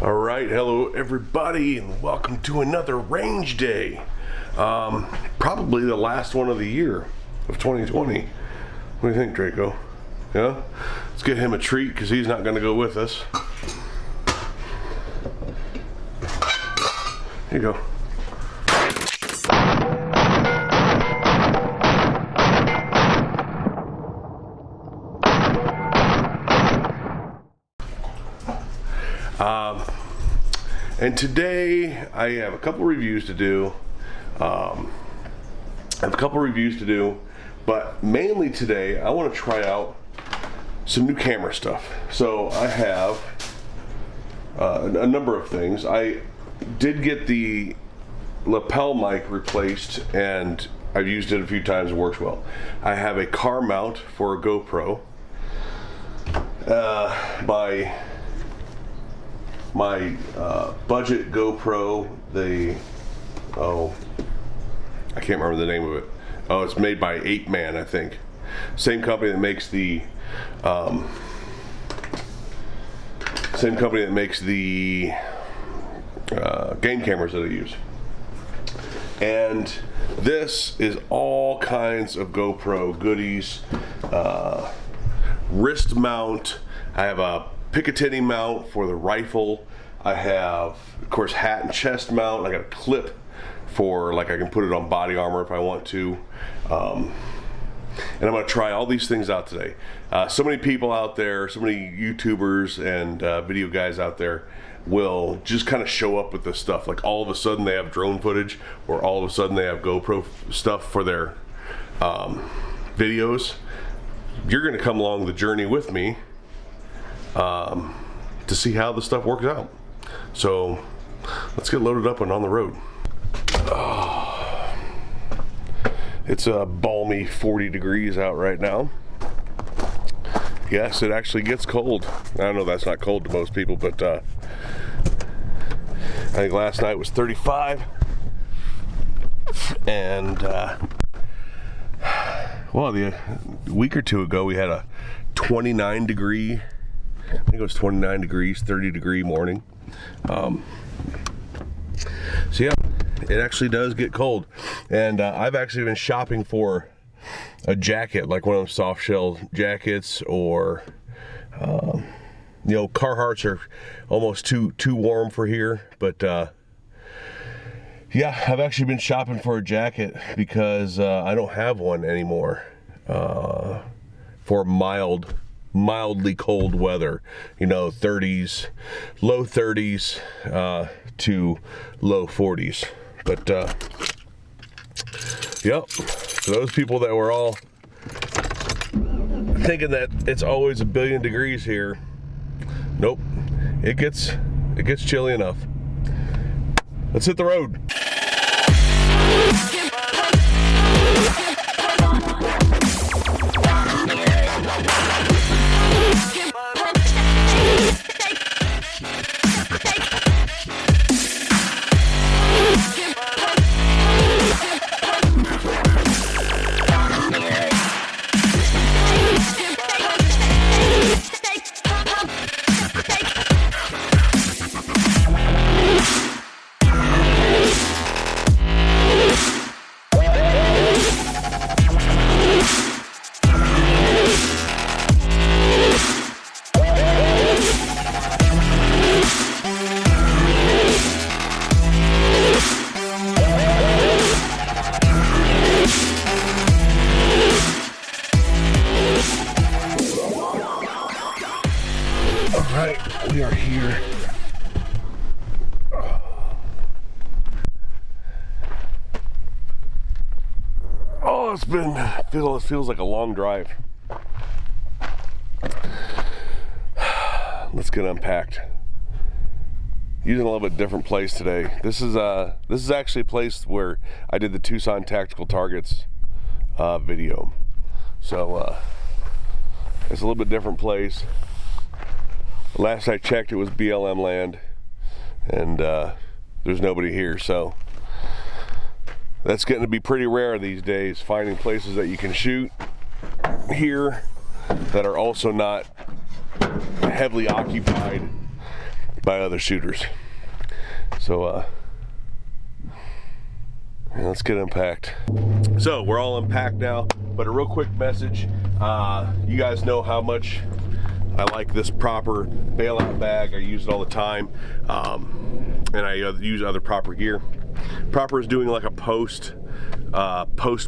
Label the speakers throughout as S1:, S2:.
S1: All right, hello everybody, and welcome to another range day. Probably the last one of the year of 2020. What do you think, Draco? Yeah? Let's get him a treat because he's not going to go with us. Here you go. And today I have a couple reviews to do. But mainly today I want to try out some new camera stuff. So I have a number of things. I did get the lapel mic replaced, and I've used it a few times. It works well. I have a car mount for a GoPro by my budget GoPro. I can't remember the name of it. Oh, it's made by 8Man, I think. Same company that makes the game cameras that I use. And this is all kinds of GoPro goodies. Wrist mount. I have a Picatinny mount for the rifle. I have, of course, hat and chest mount. I got a clip for, like, I can put it on body armor if I want to. And I'm going to try all these things out today. So many people out there, so many YouTubers and video guys out there will just kind of show up with this stuff. Like, all of a sudden they have drone footage, or all of a sudden they have GoPro stuff for their videos. You're going to come along the journey with me to see how the stuff works out. So let's get loaded up and on the road. It's a balmy 40 degrees out right now. Yes, it actually gets cold. I know that's not cold to most people, but I think last night was 35. And well, a week or two ago we had a 29 degree, I think it was 29 degrees, 30 degree morning. So yeah, it actually does get cold. And I've actually been shopping for a jacket, like one of those soft shell jackets, or you know, Carhartts are almost too warm for here. But yeah, I've actually been shopping for a jacket because I don't have one anymore for mildly cold weather. You know, 30s, low 30s to low 40s. But yep, for those people that were all thinking that it's always a billion degrees here, nope, it gets chilly enough. Let's hit the road. We are here. Oh, it feels like a long drive. Let's get unpacked. Using a little bit different place today. This is actually a place where I did the Tucson Tactical Targets video. So it's a little bit different place. Last I checked, it was BLM land, and there's nobody here, so that's getting to be pretty rare these days, finding places that you can shoot here that are also not heavily occupied by other shooters. So yeah, let's get unpacked. So we're all unpacked now, but a real quick message. You guys know how much I like this Proper bailout bag. I use it all the time, and I use other Proper gear. Proper is doing like a post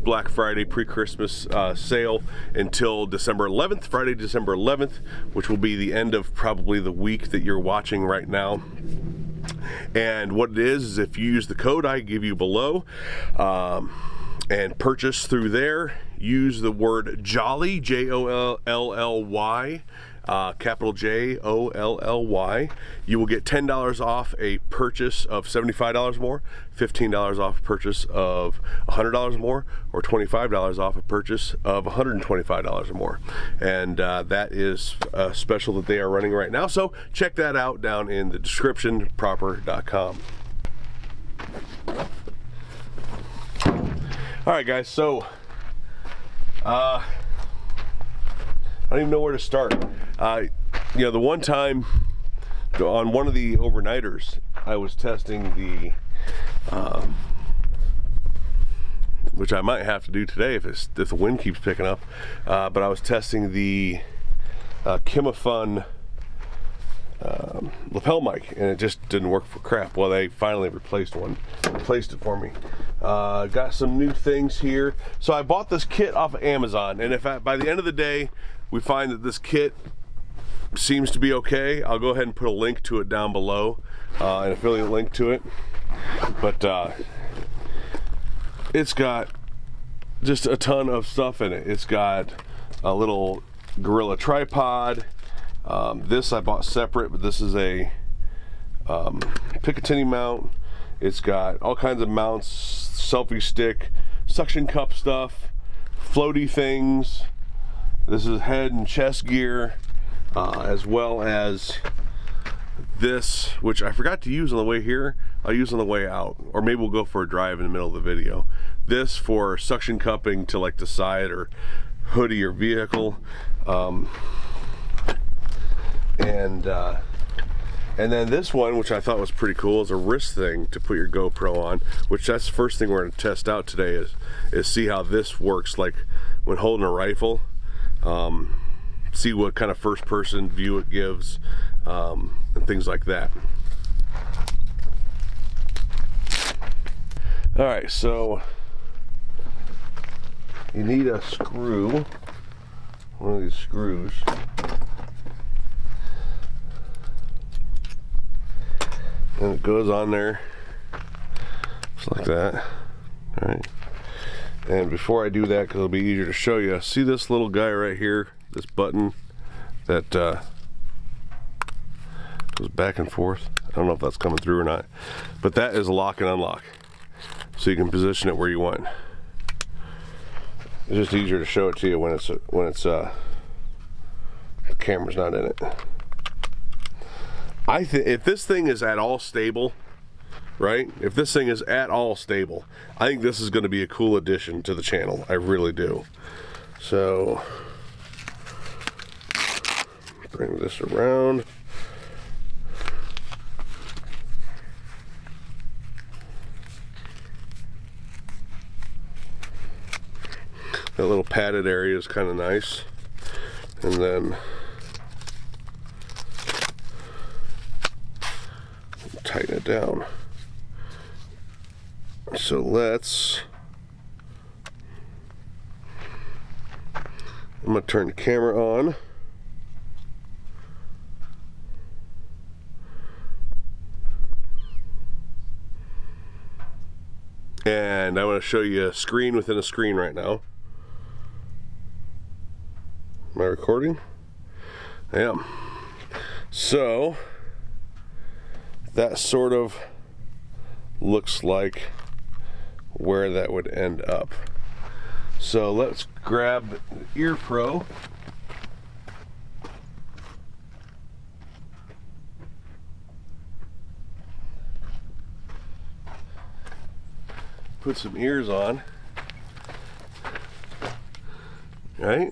S1: Black Friday, pre-Christmas sale until December 11th, Friday, December 11th, which will be the end of probably the week that you're watching right now. And what it is if you use the code I give you below and purchase through there, use the word JOLLY, J-O-L-L-Y, capital J-O-L-L-Y, you will get $10 off a purchase of $75 more, $15 off a purchase of $100 more, or $25 off a purchase of $125 or more. And that is a special that they are running right now. So check that out down in the description, proper.com. All right, guys, so I don't even know where to start. You know, the one time on one of the overnighters, I was testing the, which I might have to do today if the wind keeps picking up, but I was testing the Kimafun lapel mic, and it just didn't work for crap. Well, they finally replaced it for me. Got some new things here. So I bought this kit off of Amazon, and if by the end of the day we find that this kit seems to be okay, I'll go ahead and put a link to it down below, an affiliate link to it. But it's got just a ton of stuff in it. It's got a little Gorilla tripod. This I bought separate, but this is a Picatinny mount. It's got all kinds of mounts, selfie stick, suction cup stuff, floaty things. This is head and chest gear, as well as this, which I forgot to use on the way here. I'll use on the way out, or maybe we'll go for a drive in the middle of the video. This for suction cupping to like the side or hoodie or vehicle. And then this one, which I thought was pretty cool, is a wrist thing to put your GoPro on, which that's the first thing we're going to test out today is see how this works, like when holding a rifle. See what kind of first person view it gives, and things like that. All right, so you need a screw, one of these screws. And it goes on there just like that. All right. And before I do that, because it'll be easier to show you, see this little guy right here, this button that goes back and forth. I don't know if that's coming through or not, but that is lock and unlock, so you can position it where you want. It's just easier to show it to you when it's the camera's not in it. I think if this thing is at all stable, right? If this thing is at all stable, I think this is going to be a cool addition to the channel. I really do. So, bring this around. That little padded area is kind of nice. And then tighten it down. So I'm going to turn the camera on. And I want to show you a screen within a screen right now. Am I recording? I am. So that sort of looks like where that would end up. So let's grab the Ear Pro. Put some ears on. Right?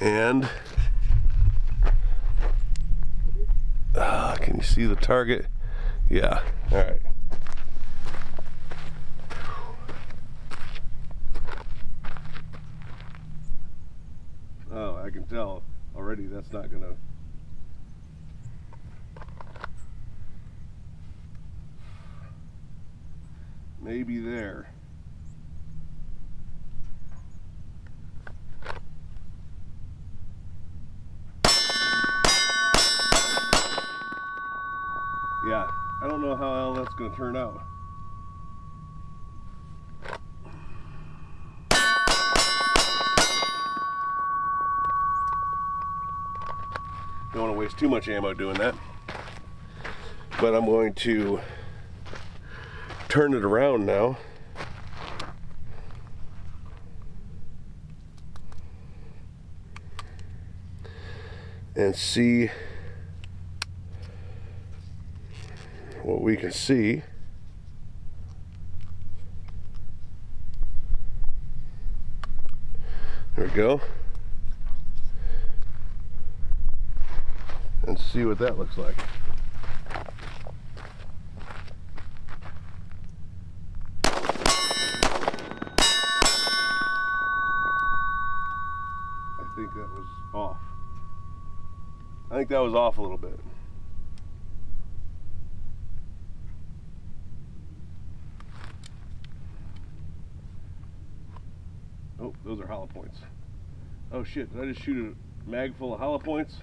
S1: And can You see the target? Yeah. All right. Oh, I can tell already that's not gonna. Maybe there. Yeah, I don't know how that's going to turn out. Don't want to waste too much ammo doing that. But I'm going to turn it around now. And see what we can see. There we go. And see what that looks like. I think that was off. I think that was off a little bit. Oh, those are hollow points. Oh shit, did I just shoot a mag full of hollow points?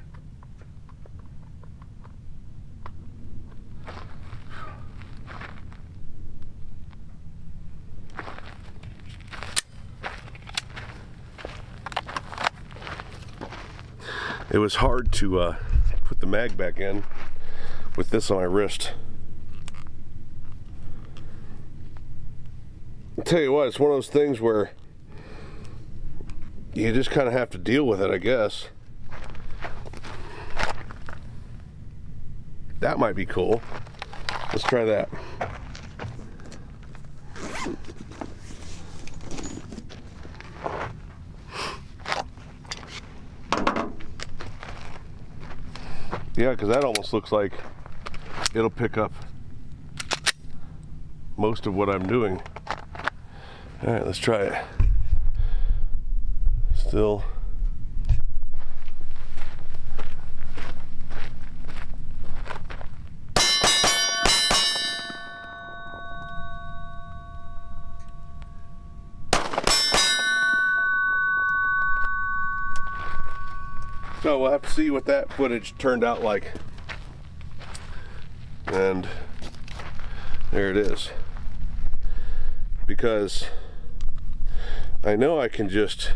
S1: It was hard to put the mag back in with this on my wrist. I'll tell you what, it's one of those things where you just kind of have to deal with it, I guess. That might be cool. Let's try that. Yeah, because that almost looks like it'll pick up most of what I'm doing. All right, let's try it. Still. So we'll have to see what that footage turned out like. And there it is. Because I know I can just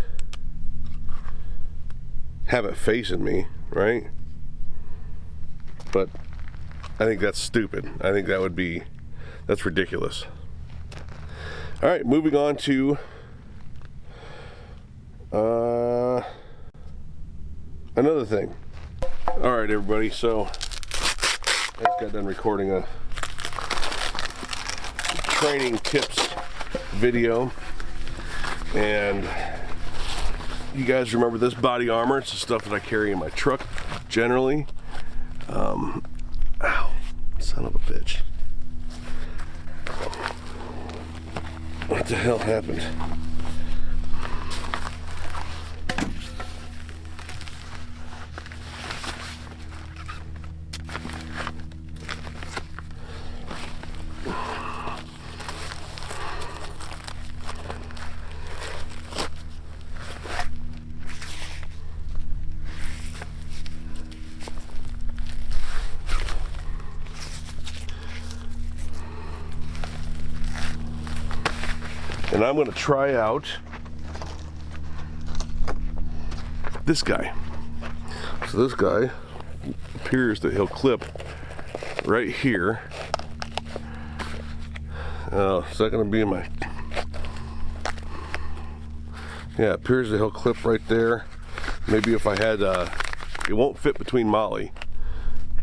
S1: have it facing me, right? But I think that's stupid. I think that's ridiculous. All right, moving on to another thing. All right, everybody, so I just got done recording a training tips video, and you guys remember this body armor. It's the stuff that I carry in my truck generally. Ow, son of a bitch. What the hell happened? And I'm going to try out this guy. So this guy appears that he'll clip right here. Is that going to be in my... Yeah, it appears that he'll clip right there. Maybe if I had... it won't fit between Molly,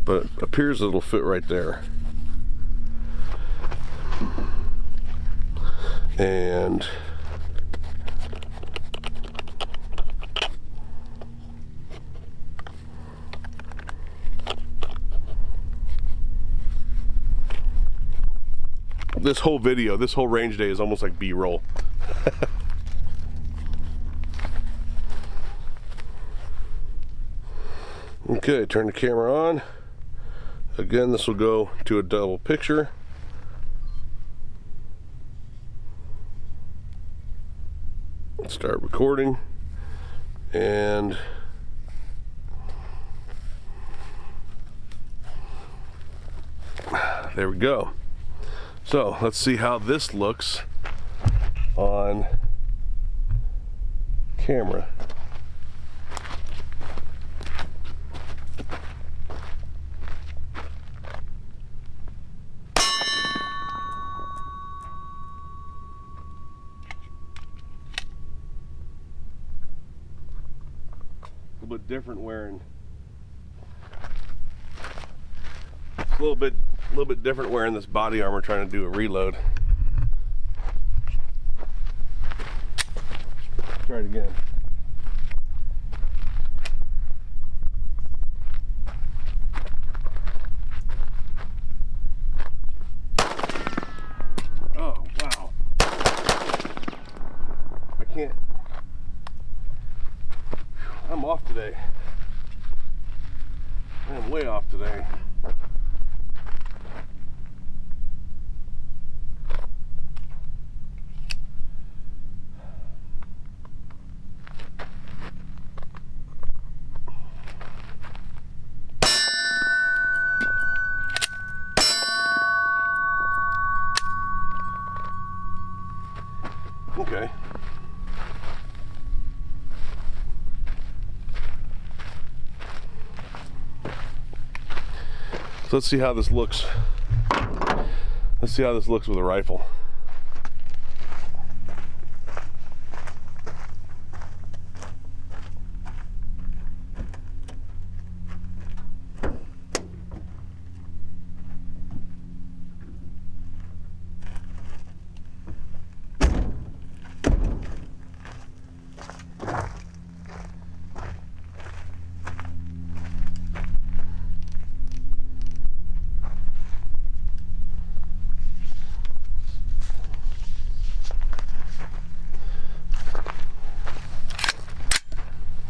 S1: but it appears that it'll fit right there. And this whole video, this whole range day is almost like B-roll. Okay, turn the camera on. Again, this will go to a double picture. Start recording, and there we go. So let's see how this looks on camera. A little bit different wearing. It's a little bit different wearing this body armor, trying to do a reload. Try it again. Oh wow! I can't. I'm off today. I am way off today. Okay. So let's see how this looks. Let's see how this looks with a rifle.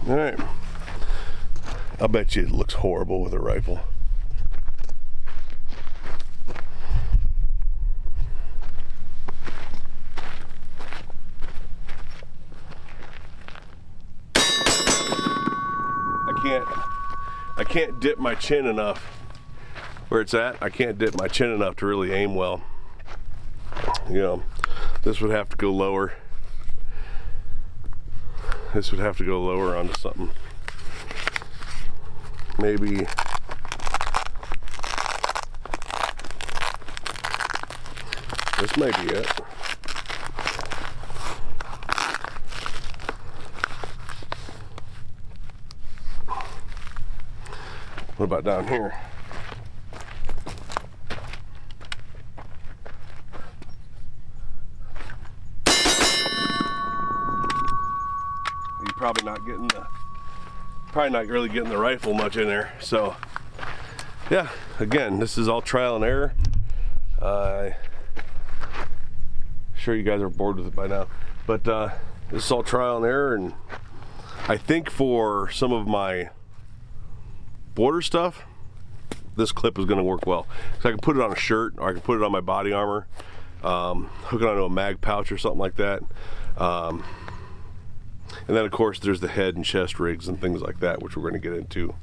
S1: All right. I'll bet you it looks horrible with a rifle. I can't dip my chin enough where it's at. I can't dip my chin enough to really aim well. You know, this would have to go lower. This would have to go lower onto something. Maybe this might be it. What about down here? Probably not really getting the rifle much in there. So yeah, again, this is all trial and error. Sure you guys are bored with it by now, but this is all trial and error, and I think for some of my border stuff, this clip is going to work well. So I can put it on a shirt, or I can put it on my body armor, hook it onto a mag pouch or something like that. And then of course there's the head and chest rigs and things like that, which we're going to get into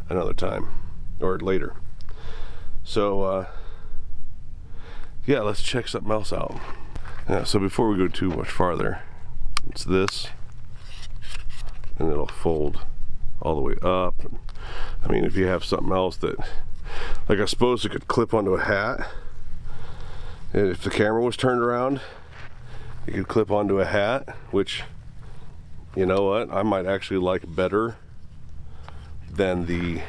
S1: another time or later. So yeah, let's check something else out. Yeah, so before we go too much farther, it's this, and it'll fold all the way up. I mean, if you have something else that, like, I suppose it could clip onto a hat, and if the camera was turned around, you could clip onto a hat, which, you know what, I might actually like better than the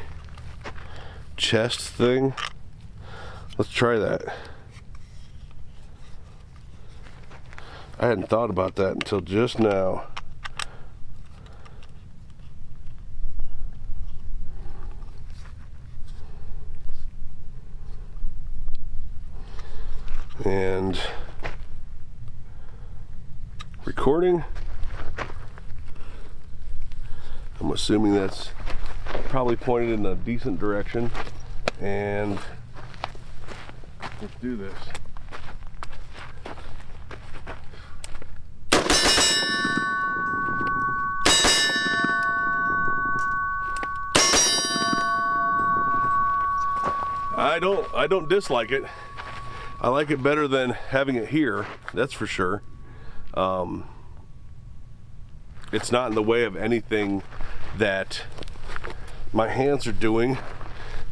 S1: chest thing. Let's try that. I hadn't thought about that until just now. And recording. I'm assuming that's probably pointed in a decent direction. And let's do this. I don't dislike it. I like it better than having it here, that's for sure. It's not in the way of anything that my hands are doing,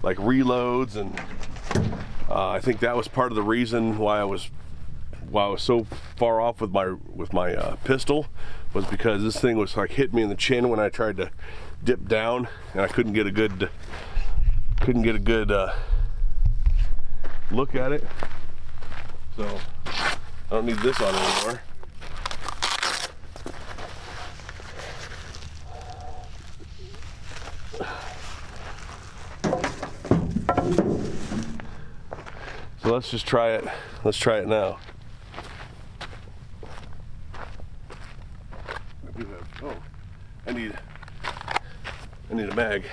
S1: like reloads, and I think that was part of the reason why I was so far off with my pistol, was because this thing was like hit me in the chin when I tried to dip down, and I couldn't get a good look at it. So I don't need this on anymore. So let's just try it. Let's try it now. I do have, oh, I need a mag.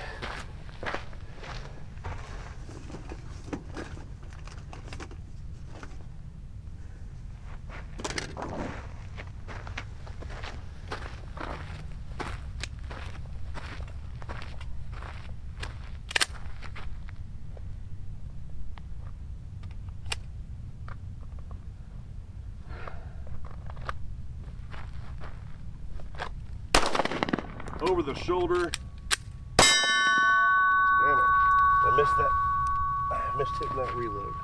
S1: Over the shoulder. Damn it. I missed that. I missed hitting that reload.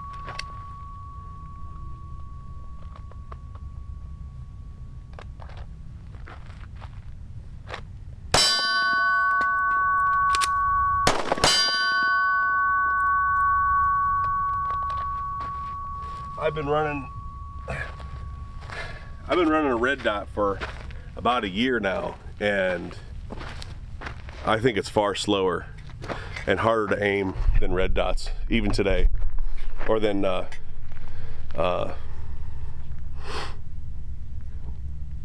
S1: I've been running a red dot for about a year now, and I think it's far slower and harder to aim than red dots, even today, or than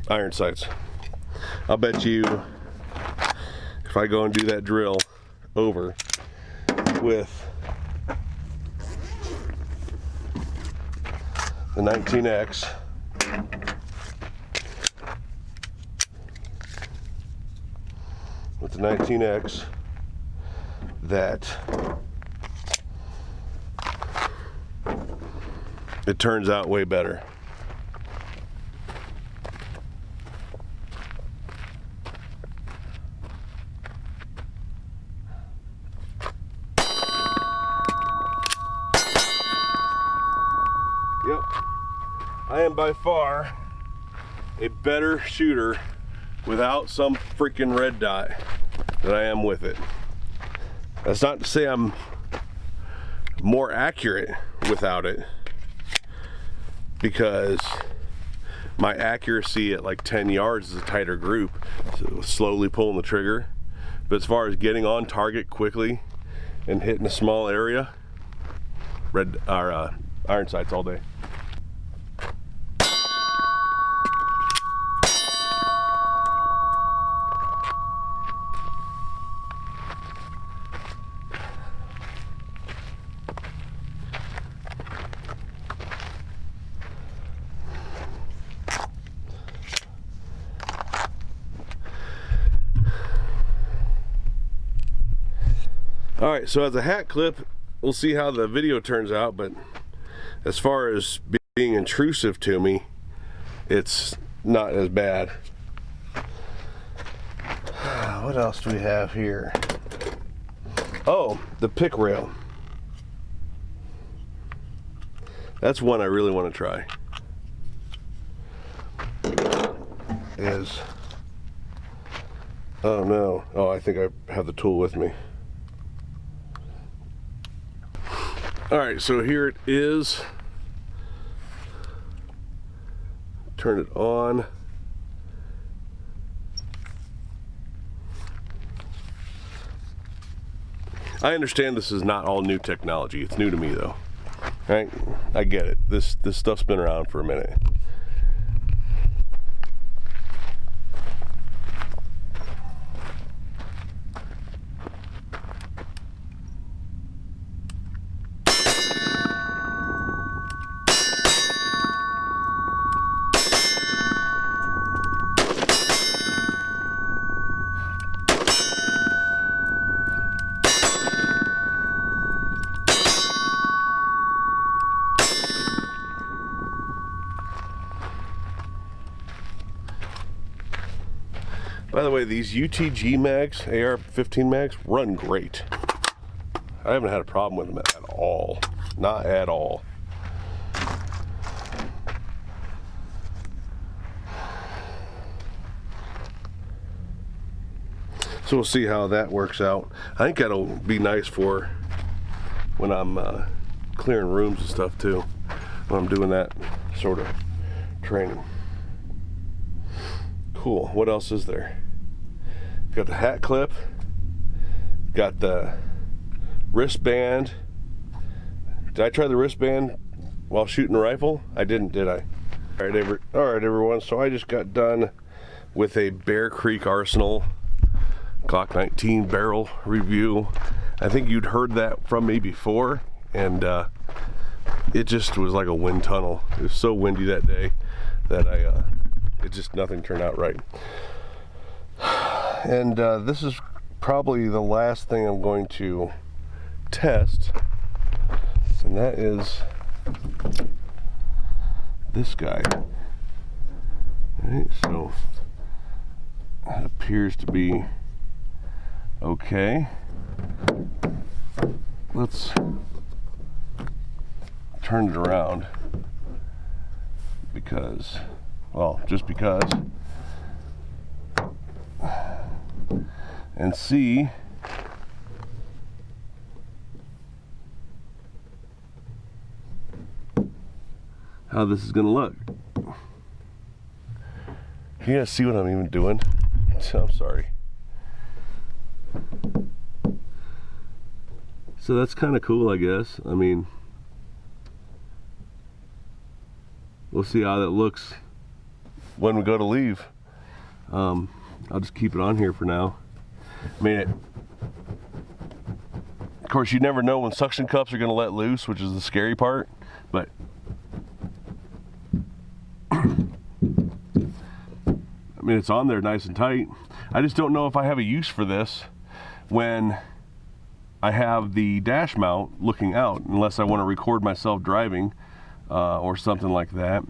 S1: iron sights. I'll bet you if I go and do that drill over with the 19X, with the 19X, that it turns out way better. Yep, I am by far a better shooter without some freaking red dot than I am with it. That's not to say I'm more accurate without it, because my accuracy at like 10 yards is a tighter group, so slowly pulling the trigger. But as far as getting on target quickly and hitting a small area, iron sights all day. All right, so as a hat clip, we'll see how the video turns out, but as far as being intrusive to me, it's not as bad. What else do we have here? Oh, the pick rail. That's one I really want to try. Oh no, oh, I think I have the tool with me. All right, so here it is. Turn it on. I understand this is not all new technology. It's new to me though. right? I get it. This stuff's been around for a minute. By the way, these UTG mags, AR-15 mags, run great. I haven't had a problem with them at all. Not at all. So we'll see how that works out. I think that'll be nice for when I'm clearing rooms and stuff too, when I'm doing that sort of training. Cool. What else is there? Got the hat clip, got the wristband. Did I try the wristband while shooting a rifle? I didn't, did I? All right, everyone. So I just got done with a Bear Creek Arsenal Glock 19 barrel review. I think you'd heard that from me before, and it just was like a wind tunnel. It was so windy that day that it just nothing turned out right. And this is probably the last thing I'm going to test, and that is this guy. All right, so that appears to be okay. Let's turn it around because, well, just because, and see how this is gonna look. Can you guys see what I'm even doing? I'm sorry. So that's kind of cool, I guess. I mean, we'll see how that looks when we go to leave. I'll just keep it on here for now. I mean, of course, you never know when suction cups are going to let loose, which is the scary part, but I mean, it's on there nice and tight. I just don't know if I have a use for this when I have the dash mount looking out, unless I want to record myself driving or something like that.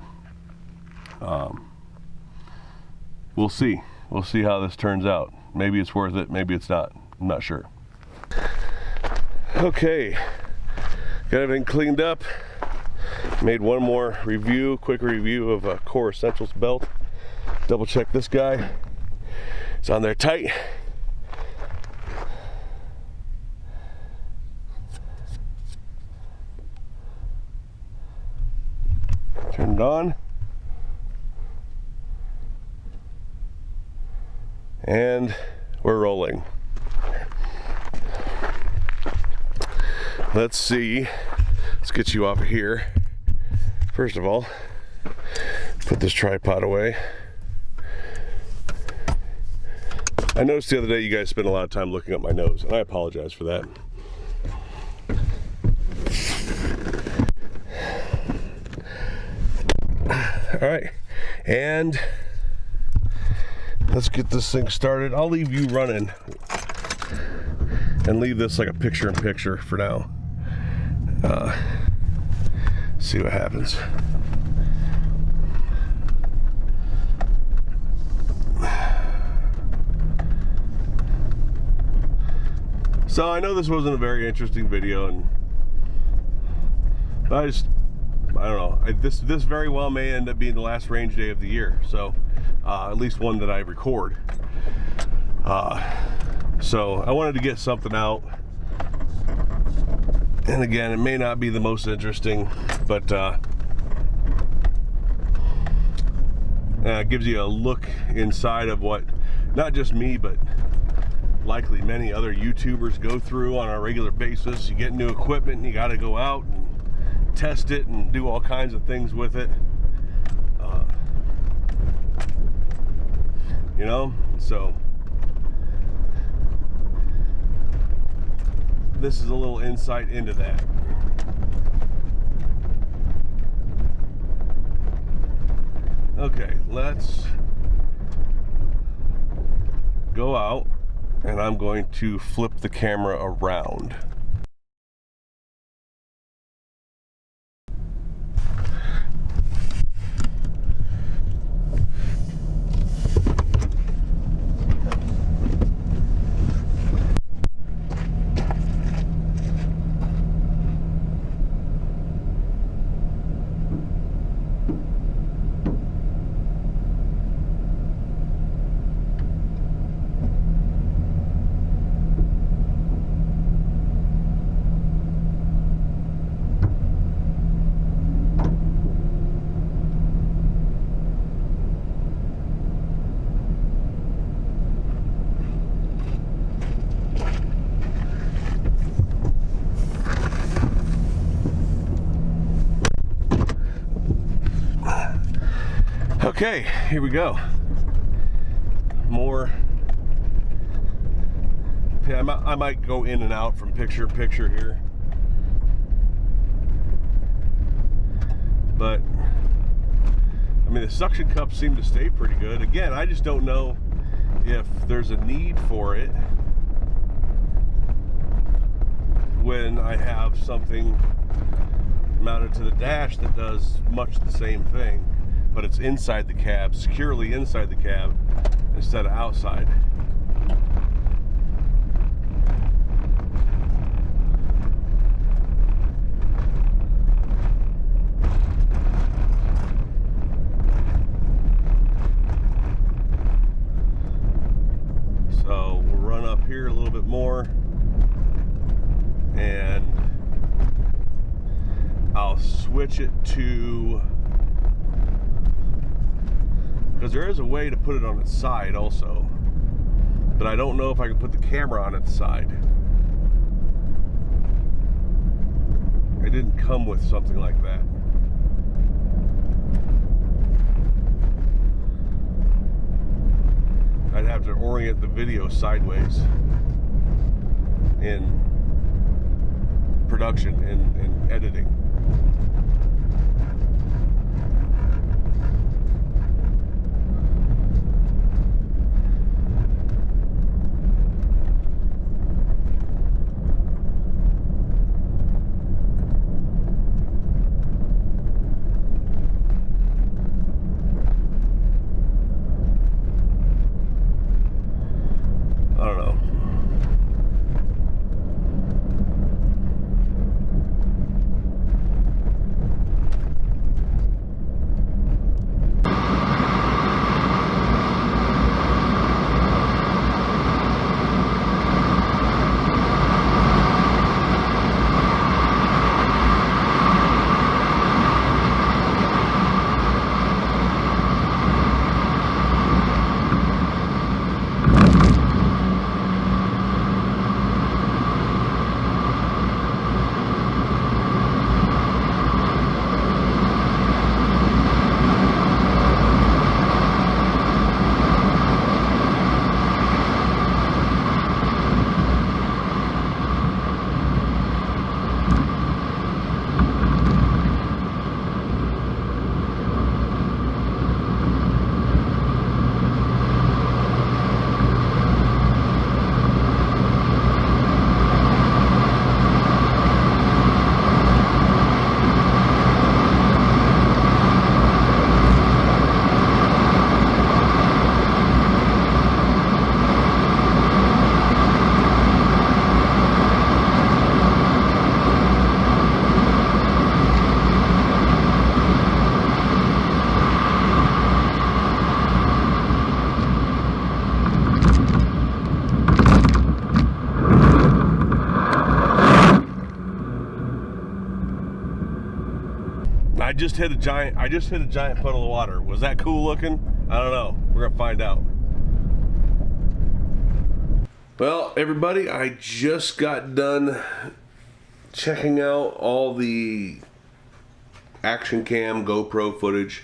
S1: We'll see. We'll see how this turns out. Maybe it's worth it, maybe it's not. I'm not sure. Okay, got everything cleaned up. Made one more review, quick review of a Core Essentials belt. Double check this guy. It's on there tight. Turn it on. And we're rolling. Let's see. Let's get you off of here. First of all, put this tripod away. I noticed the other day you guys spent a lot of time looking up my nose, and I apologize for that. All right, and let's get this thing started. I'll leave you running and leave this like a picture-in-picture for now. See what happens. So I know this wasn't a very interesting video, but I don't know. This very well may end up being the last range day of the year. So at least one that I record. So I wanted to get something out. And again, it may not be the most interesting, but gives you a look inside of what not just me, but likely many other YouTubers go through on a regular basis. You get new equipment and you got to go out and test it and do all kinds of things with it. You know, so this is a little insight into that. Okay, let's go out, and I'm going to flip the camera around. Okay, here we go. More. Yeah, I might go in and out from picture to picture here. But, I mean, the suction cups seem to stay pretty good. Again, I just don't know if there's a need for it when I have something mounted to the dash that does much the same thing, but it's inside the cab, securely inside the cab instead of outside. So we'll run up here a little bit more, and I'll switch it to, because there is a way to put it on its side also, but I don't know if I can put the camera on its side. It didn't come with something like that. I'd have to orient the video sideways in production, in editing. I don't know. I just hit a giant puddle of water. Was that cool looking? I don't know. We're gonna find out. Well, everybody, I just got done checking out all the action cam, GoPro footage.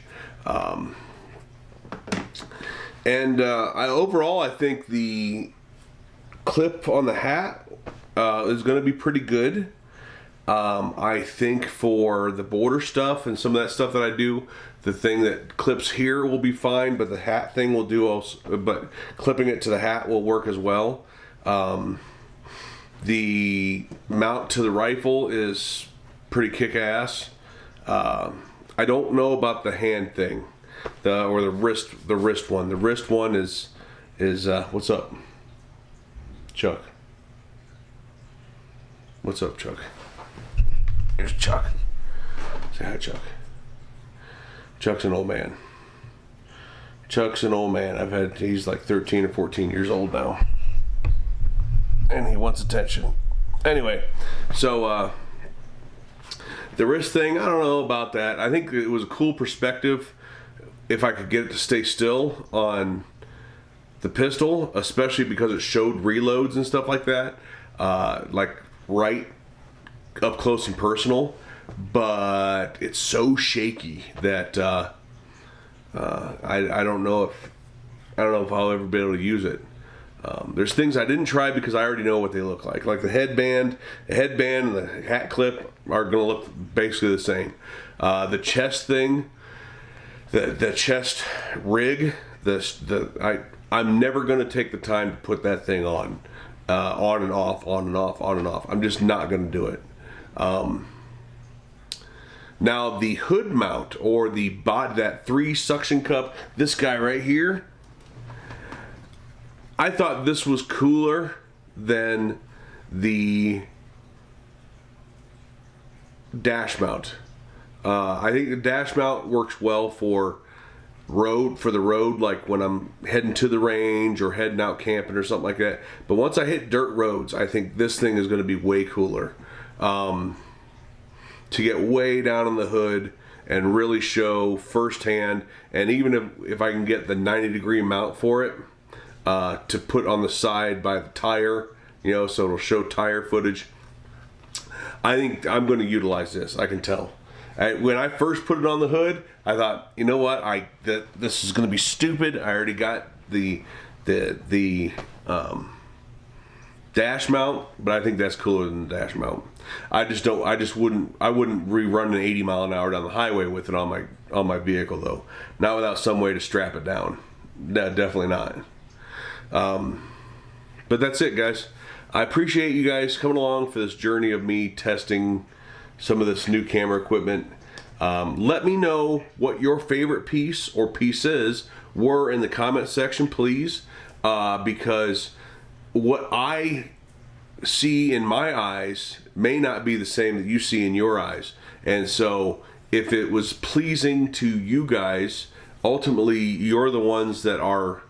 S1: Overall, I think the clip on the hat is going to be pretty good. I think for the border stuff and some of that stuff that I do, the thing that clips here will be fine, but the hat thing will do also, but clipping it to the hat will work as well. The mount to the rifle is pretty kick-ass. I don't know about the hand thing, or the wrist one. The wrist one is what's up, Chuck? What's up, Chuck? Here's Chuck. Say hi, Chuck. Chuck's an old man. Chuck's an old man. He's like 13 or 14 years old now. And he wants attention. Anyway, so the wrist thing, I don't know about that. I think it was a cool perspective if I could get it to stay still on the pistol, especially because it showed reloads and stuff like that, like right up close and personal. But it's so shaky that I don't know if I'll ever be able to use it. There's things I didn't try because I already know what they look like. Like the headband and the hat clip are going to look basically the same. The chest thing, the chest rig, I'm never going to take the time to put that thing on and off, on and off, on and off. I'm just not going to do it. Now the hood mount or that 3 suction cup, this guy right here, I thought this was cooler than the dash mount. I think the dash mount works well for the road, like when I'm heading to the range or heading out camping or something like that. But once I hit dirt roads, I think this thing is going to be way cooler. To get way down on the hood and really show firsthand, and even if I can get the 90-degree mount for it, to put on the side by the tire, so it'll show tire footage. I think I'm going to utilize this. I can tell. When I first put it on the hood, I thought, you know what? This is going to be stupid. I already got the dash mount, but I think that's cooler than the dash mount. I wouldn't rerun an 80 mile an hour down the highway with it on my vehicle though. Not without some way to strap it down. No, definitely not. But that's it, guys. I appreciate you guys coming along for this journey of me testing some of this new camera equipment. Let me know what your favorite piece or pieces were in the comment section, please, because what I see in my eyes may not be the same that you see in your eyes. And so if it was pleasing to you guys, ultimately you're the ones that are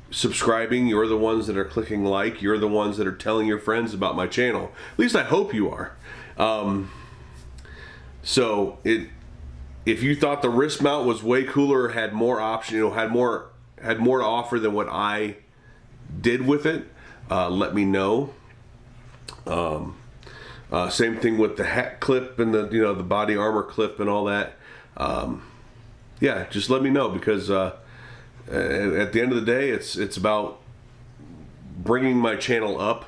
S1: subscribing, you're the ones that are clicking like, you're the ones that are telling your friends about my channel. At least I hope you are. So if you thought the wrist mount was way cooler, had more option, had more to offer than what I did with it, let me know. Same thing with the hat clip and the body armor clip and all that. Yeah, just let me know, because at the end of the day, it's about bringing my channel up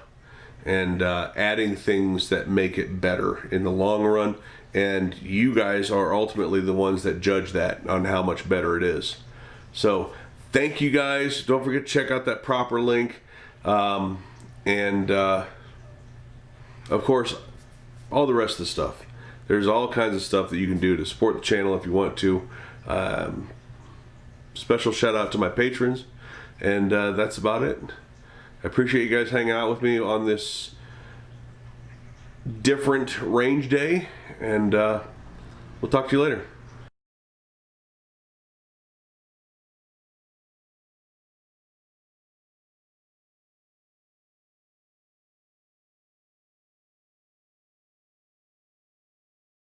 S1: and adding things that make it better in the long run. And you guys are ultimately the ones that judge that on how much better it is. So thank you guys. Don't forget to check out that proper link. Of course, all the rest of the stuff. There's all kinds of stuff that you can do to support the channel if you want to. Special shout out to my patrons. And that's about it. I appreciate you guys hanging out with me on this different range day. And we'll talk to you later.